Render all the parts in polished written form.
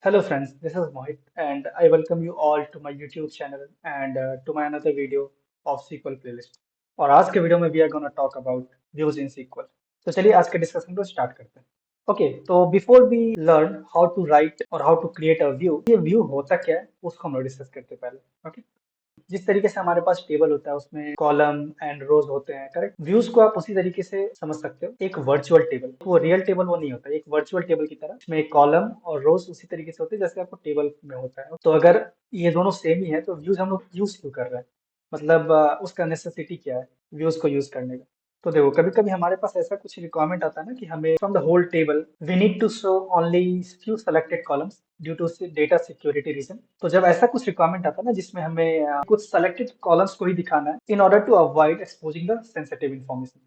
Hello friends, this is Mohit and I welcome you all to my YouTube channel and to my another video of SQL playlist. और आज के video में we are gonna talk about views in SQL. तो चलिए आज के discussion को start करते हैं. ओके, तो before we learn how to write और how to create a view, ये व्यू होता क्या है उसको हम लोग डिस्कस करते हैं पहले. ओके, जिस तरीके से हमारे पास टेबल होता है उसमें कॉलम एंड रोज होते हैं, करेक्ट. व्यूज को आप उसी तरीके से समझ सकते हो, एक वर्चुअल टेबल. वो रियल टेबल वो नहीं होता, एक वर्चुअल टेबल की तरह इसमें कॉलम और रोज उसी तरीके से होते हैं जैसे आपको टेबल में होता है. तो अगर ये दोनों सेम ही है तो व्यूज हम लोग यूज क्यों कर रहे हैं, मतलब उसका नेसेसिटी क्या है व्यूज को यूज करने का. तो देखो, कभी कभी हमारे पास ऐसा कुछ रिक्वायरमेंट आता है ना कि हमें from the whole table we need to show only few selected columns due to data security reason. तो जब ऐसा कुछ रिक्वायरमेंट आता है ना जिसमें हमें कुछ सेलेक्टेड कॉलम्स को ही दिखाना है in order to avoid exposing the sensitive information,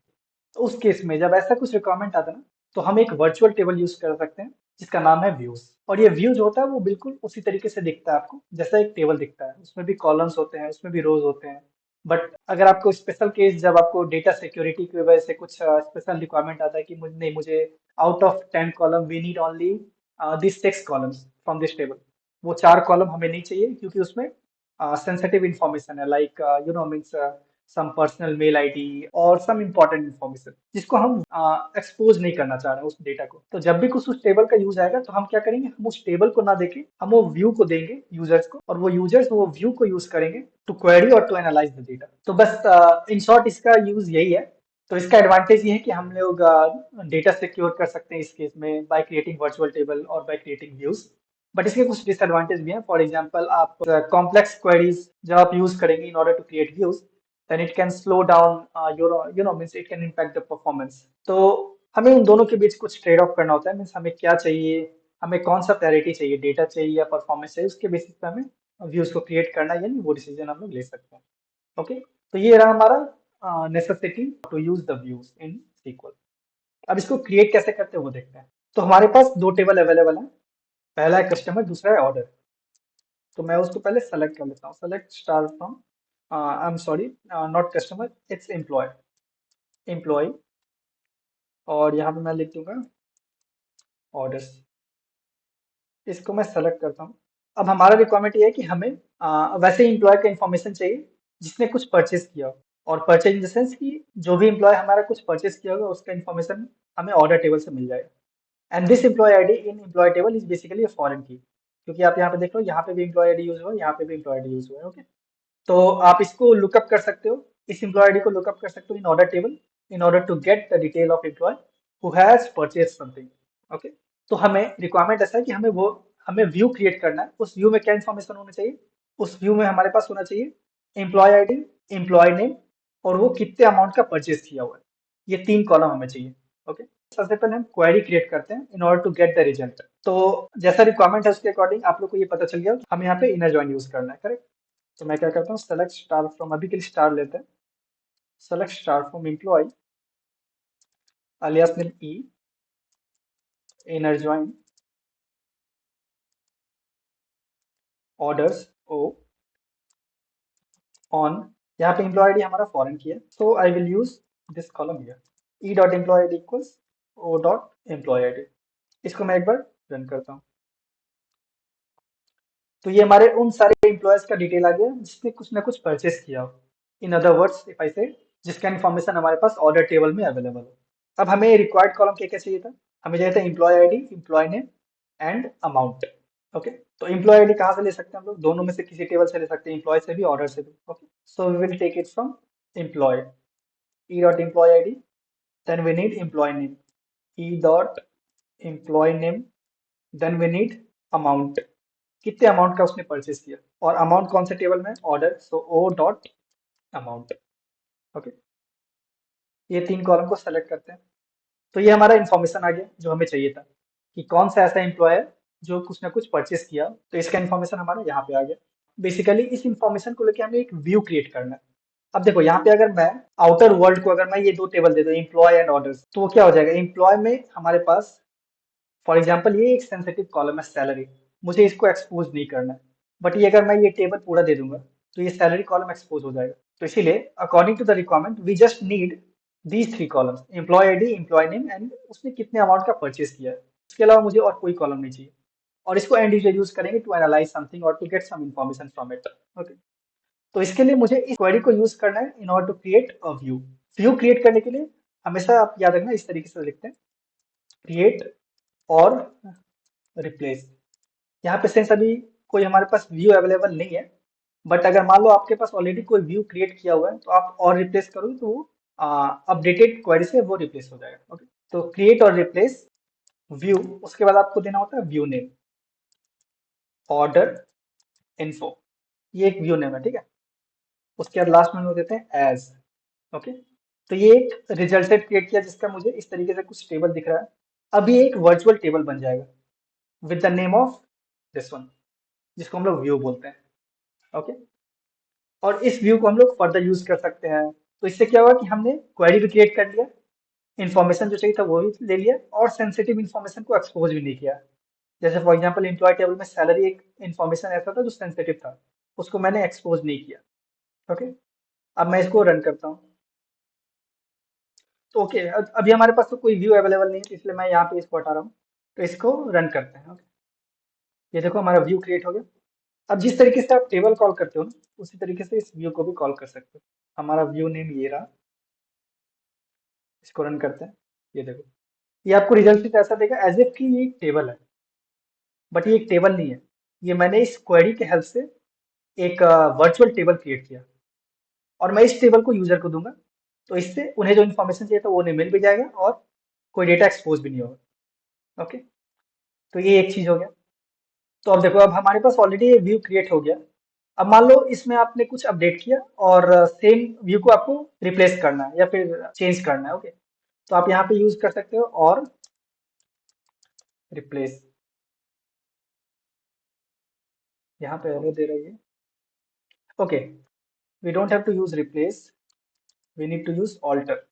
तो उस केस में जब ऐसा कुछ रिक्वायरमेंट आता है ना तो हम एक वर्चुअल टेबल यूज कर सकते हैं जिसका नाम है व्यूज. और ये व्यूज होता है वो बिल्कुल उसी तरीके से दिखता है आपको जैसा एक टेबल दिखता है. उसमें भी कॉलम्स होते हैं, उसमें भी रोज होते हैं. बट अगर आपको स्पेशल केस, जब आपको डेटा सिक्योरिटी की वजह से कुछ स्पेशल रिक्वायरमेंट आता है कि मुझे नहीं, मुझे out of 10 column we need only this 6 columns from this table, वो 4 कॉलम हमें नहीं चाहिए क्योंकि उसमें सेंसिटिव इंफॉर्मेशन है, like means some personal mail ID और सम इम्पोर्टेंट इन्फॉर्मेशन जिसको हम एक्सपोज नहीं करना चाह रहे हैं उस डेटा को. तो जब भी कुछ उस टेबल का यूज आएगा तो हम क्या करेंगे, हम उस टेबल को ना देके हम वो व्यू को देंगे यूजर्स को, और वो यूजर्स वो व्यू को यूज करेंगे टू क्वेरी और टू एनालाइज द डेटा. तो बस इन शॉर्ट इसका यूज यही है. तो इसका एडवांटेज ये है कि हम लोग डेटा सिक्योर कर सकते हैं इस केस में बाय क्रिएटिंग वर्चुअल टेबल और बाय क्रिएटिंग व्यूज. बट इसके कुछ डिसएडवांटेज भी हैं. फॉर एग्जांपल, आप कॉम्प्लेक्स क्वेरीज जब आप यूज करेंगे in order to create views, then it can slow down your means it can impact the performance. तो हमें इन दोनों के बीच कुछ ट्रेड ऑफ करना होता है. मीन्स हमें क्या चाहिए, हमें कौन सा प्रायोरिटी चाहिए, डेटा चाहिए या परफॉर्मेंस चाहिए, उसके बेसिस पे हमें व्यूज को क्रिएट करना है, यानी वो डिसीजन हम लोग ले सकते हैं. ओके, तो ये रहा हमारा necessity to use the views in SQL. अब इसको क्रिएट कैसे करते हैं वो देखते हैं. तो हमारे पास दो टेबल अवेलेबल है, पहला है कस्टमर, दूसरा है ऑर्डर. तो मैं उसको पहले सेलेक्ट कर लेता हूँ. Select star from, I am sorry, not customer, it's employee. Employee, और यहाँ पे मैं लिख दूंगा ऑर्डर्स. इसको मैं सेलेक्ट करता हूँ. अब हमारा रिक्वायरमेंट ये है कि हमें वैसे ही एम्प्लॉय का इन्फॉर्मेशन चाहिए जिसने कुछ परचेज किया हो. और परचेज इन द सेंस कि जो भी एम्प्लॉय हमारा कुछ परचेज किया होगा उसका इन्फॉर्मेशन हमें ऑर्डर टेबल से मिल जाएगा. And this employee ID in employee table is basically a foreign key, क्योंकि आप यहाँ पे देख लो, यहाँ पे भी एम्प्लॉय आईडी यूज हुआ है, यहाँ पे भी एम्प्लॉय आईडी यूज हुआ है. ओके, तो आप इसको लुकअप कर सकते हो, इस एम्प्लॉय आईडी को लुकअप कर सकते हो in order table in order to get the detail of employee who has purchase something. Okay, तो हमें रिक्वायरमेंट ऐसा है कि हमें व्यू क्रिएट करना है. उस व्यू में क्या इन्फॉर्मेशन होना चाहिए, उस व्यू में हमारे पास होना चाहिए एम्प्लॉय आईडी, एम्प्लॉय नेम, और वो कितने अमाउंट का परचेज किया हुआ है. ये 3 कॉलम हमें चाहिए. ओके, सबसे पहले हम क्वेरी क्रिएट करते हैं in order to get the result. तो जैसा रिक्वायरमेंट है उसके अकॉर्डिंग आप लोग को ये पता चल गया कि हमें यहाँ पे इनर जॉइन यूज करना है, करेक्ट. तो मैं क्या करता हूँ, सेलेक्ट स्टार फ्रॉम, अभी के लिए स्टार लेते हैं. Select star from employ alias name e, inner join, orders o, on. यहाँ पे एम्प्लॉय आईडी हमारा फॉरेन की है, so I will use this column here, e dot employ ID equals o dot employ ID. इसको मैं एक बार run करता हूँ. तो ये हमारे उन सारे एम्प्लॉयज का डिटेल आ गया जिसने कुछ ना कुछ परचेस किया हो. In other words if I से, जिसका इन्फॉर्मेशन हमारे पास ऑर्डर टेबल में अवेलेबल हो. अब हमें रिक्वायर्ड कॉलम क्या क्या चाहिए था, हमें चाहिए था employee ID, employee name and amount. Okay, तो एम्प्लॉय आईडी कहाँ से ले सकते हैं हम लोग, दोनों में से किसी टेबल से ले सकते हैं, एम्प्लॉय से भी ऑर्डर से भी. Okay, so we will take it from employee, e dot employ ID, then we need employee name, e dot employee name, then we need amount, कितने अमाउंट का उसने परचेज किया, और अमाउंट कौन से टेबल में, ऑर्डर, सो ओ डॉट अमाउंट. ओके, ये 3 column को सेलेक्ट करते हैं. तो ये हमारा इन्फॉर्मेशन आ गया जो हमें चाहिए था कि कौन सा ऐसा एम्प्लॉय है जो कुछ ना कुछ परचेस किया. तो इसका इन्फॉर्मेशन हमारा यहाँ पे आ गया. बेसिकली इस इन्फॉर्मेशन को लेके हमें एक व्यू क्रिएट करना है. अब देखो, यहाँ पे अगर मैं आउटर वर्ल्ड को, अगर मैं ये दो टेबल दे दूं एम्प्लॉय एंड ऑर्डर्स, तो वो क्या हो जाएगा, एम्प्लॉय में हमारे पास फॉर एग्जाम्पल ये एक सेंसिटिव कॉलम है सैलरी, मुझे इसको एक्सपोज नहीं करना है. बट ये अगर मैं ये टेबल पूरा दे दूंगा तो ये सैलरी कॉलम एक्सपोज हो जाएगा. तो इसीलिए according to the requirement we just need these 3 columns, employee ID, employee name and उसने कितने अमाउंट का परचेज किया है. उसके अलावा मुझे और कोई कॉलम नहीं चाहिए. और इसको एंड यूजर यूज करेंगे टू एनालाइज समथिंग और to get some information from it. Okay, तो इसके लिए मुझे इस क्वेरी को यूज करना है in order to create a view. View create करने के लिए हमेशा आप याद रखना इस तरीके से लिखते हैं, क्रिएट और रिप्लेस। यहाँ पे सेंस अभी कोई हमारे पास व्यू अवेलेबल नहीं है, बट अगर मान लो आपके पास ऑलरेडी कोई व्यू क्रिएट किया हुआ है तो आप और रिप्लेस करोगे तो वो अपडेटेड क्वेरी से वो रिप्लेस हो जाएगा। ओके, तो क्रिएट और रिप्लेस व्यू, उसके बाद आपको देना होता है व्यू नेम, ऑर्डर इन्फो, ये एक व्यू नेम है, ठीक है। उसके बाद लास्ट में हम लोग देते हैं एज। ओके, तो ये एक रिजल्ट सेट क्रिएट किया जिसका मुझे इस तरीके से कुछ टेबल दिख रहा है। अब ये एक वर्चुअल टेबल बन जाएगा with the name of this one, जिसको हम लोग व्यू बोलते हैं। ओके, और इस व्यू को हम लोग फर्दर यूज कर सकते हैं। तो इससे क्या हुआ कि हमने क्वेरी भी क्रिएट कर लिया, इन्फॉर्मेशन जो चाहिए था वो भी ले लिया, और सेंसिटिव इन्फॉर्मेशन को एक्सपोज भी नहीं किया। जैसे फॉर एग्जांपल एम्प्लॉय टेबल में सैलरी एक इन्फॉर्मेशन ऐसा था जो सेंसिटिव था, उसको मैंने एक्सपोज नहीं किया। ओके, अब मैं इसको रन करता हूँ। तो ओके, अभी हमारे पास तो कोई व्यू अवेलेबल नहीं है, इसलिए मैं यहाँ पे इसको हटा रहा हूँ। तो इसको रन करते हैं। ओके, ये देखो हमारा व्यू क्रिएट हो गया। अब जिस तरीके से आप टेबल कॉल करते हो ना, उसी तरीके से इस व्यू को भी कॉल कर सकते हो। हमारा व्यू नेम ये रहा, इसको रन करते हैं। ये देखो, ये आपको रिजल्ट ऐसा देगा एज इफ कि ये एक टेबल है, बट ये एक टेबल नहीं है। ये मैंने इस क्वेरी के हेल्प से एक वर्चुअल टेबल क्रिएट किया, और मैं इस टेबल को यूजर को दूंगा, तो इससे उन्हें जो इन्फॉर्मेशन चाहिए था वो उन्हें मिल भी जाएगा और कोई डेटा एक्सपोज भी नहीं होगा। ओके, तो ये एक चीज हो गया। तो अब देखो, अब हमारे पास ऑलरेडी ये व्यू क्रिएट हो गया। अब मान लो इसमें आपने कुछ अपडेट किया और सेम व्यू को आपको रिप्लेस करना है या फिर चेंज करना है। ओके, तो आप यहाँ पे यूज कर सकते हो और रिप्लेस। यहाँ पे एरर दे रही है। Okay, we don't have to use replace, we need to use alter,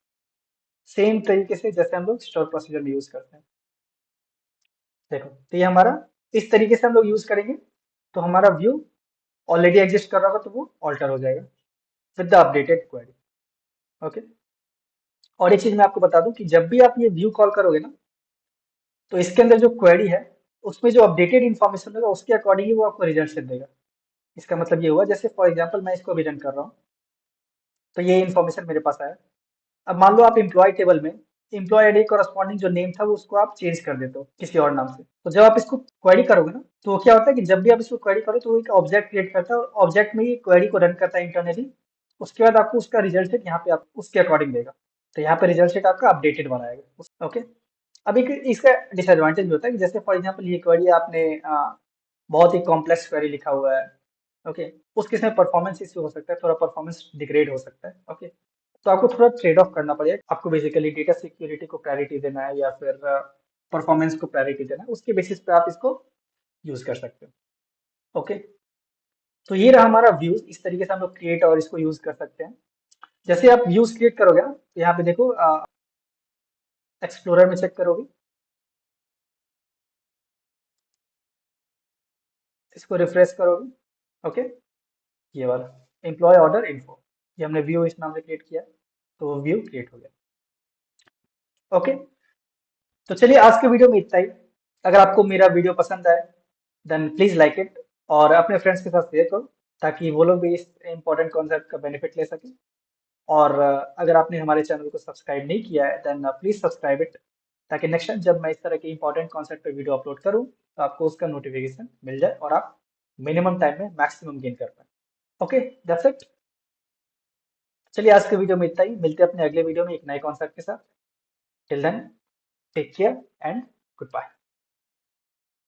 same तरीके से जैसे हम लोग स्टोर प्रोसीजर में यूज करते हैं। देखो, तो ये हमारा इस तरीके से हम लोग यूज करेंगे तो हमारा व्यू ऑलरेडी एग्जिस्ट कर रहा होगा तो वो ऑल्टर हो जाएगा with the updated query. Okay, और एक चीज मैं आपको बता दूं कि जब भी आप ये व्यू कॉल करोगे ना, तो इसके अंदर जो क्वेरी है उसमें जो अपडेटेड इन्फॉर्मेशन होगा उसके अकॉर्डिंग ही वो आपको रिजल्ट से देगा। इसका मतलब ये हुआ, जैसे फॉर एग्जांपल मैं इसको अभी रन कर रहा हूँ, तो ये इन्फॉर्मेशन मेरे पास आया। अब मान लो आप एम्प्लॉय टेबल में एम्प्लॉय आईडी कॉरस्पॉन्डिंग जो नेम था वो उसको आप चेंज कर देते हो किसी और नाम से, तो जब आप इसको क्वेरी करोगे ना, तो वो क्या होता है कि जब भी आप इसको क्वेरी करो तो वो एक ऑब्जेक्ट क्रिएट करता है और ऑब्जेक्ट में ये क्वेरी को रन करता है इंटरनली। उसके बाद आपको उसका रिजल्ट सेट यहाँ पे आप उसके अकॉर्डिंग देगा। तो यहाँ पे रिजल्ट सेट आपका अपडेटेड बनाएगा। ओके, अब एक इसका डिसएडवांटेज भी होता है कि जैसे फॉर एग्जांपल ये क्वेरी आपने बहुत ही कॉम्प्लेक्स क्वेरी लिखा हुआ है। ओके, उस केस में परफॉर्मेंस इश्यू हो सकता है, थोड़ा परफॉर्मेंस डिग्रेड हो सकता है। ओके, तो आपको थोड़ा ट्रेड ऑफ करना पड़ेगा, आपको बेसिकली डेटा सिक्योरिटी को प्रायोरिटी देना है या फिर परफॉर्मेंस को प्रायोरिटी देना है, उसके बेसिस पे आप इसको यूज कर सकते हो। ओके, तो ये रहा हमारा व्यूज, इस तरीके से हम लोग क्रिएट और इसको यूज कर सकते हैं। जैसे आप व्यूज क्रिएट करोगे ना, तो यहाँ पे देखो एक्सप्लोरर में चेक करोगे, इसको रिफ्रेश करोगे। ओके, ये वाला एम्प्लॉय ऑर्डर इन्फो, ये हमने व्यू इस नाम से क्रिएट किया, तो व्यू क्रिएट हो गया। ओके, तो चलिए आज के वीडियो में इतना ही। अगर आपको मेरा वीडियो पसंद आए देन प्लीज लाइक इट, और अपने फ्रेंड्स के साथ शेयर करो ताकि वो लोग भी इस इंपॉर्टेंट कॉन्सेप्ट का बेनिफिट ले सकें। और अगर आपने हमारे चैनल को सब्सक्राइब नहीं किया है देन प्लीज सब्सक्राइब इट, ताकि नेक्स्ट टाइम जब मैं इस तरह के इंपॉर्टेंट कॉन्सेप्ट पर वीडियो अपलोड करूँ तो आपको उसका नोटिफिकेशन मिल जाए और आप मिनिमम टाइम में मैक्सिमम गेन कर पाए। Okay, that's it. चलिए आज के वीडियो में इतना ही, मिलते हैं अपने अगले वीडियो में एक नए कॉन्सेप्ट के साथ। Till then, take care and good bye.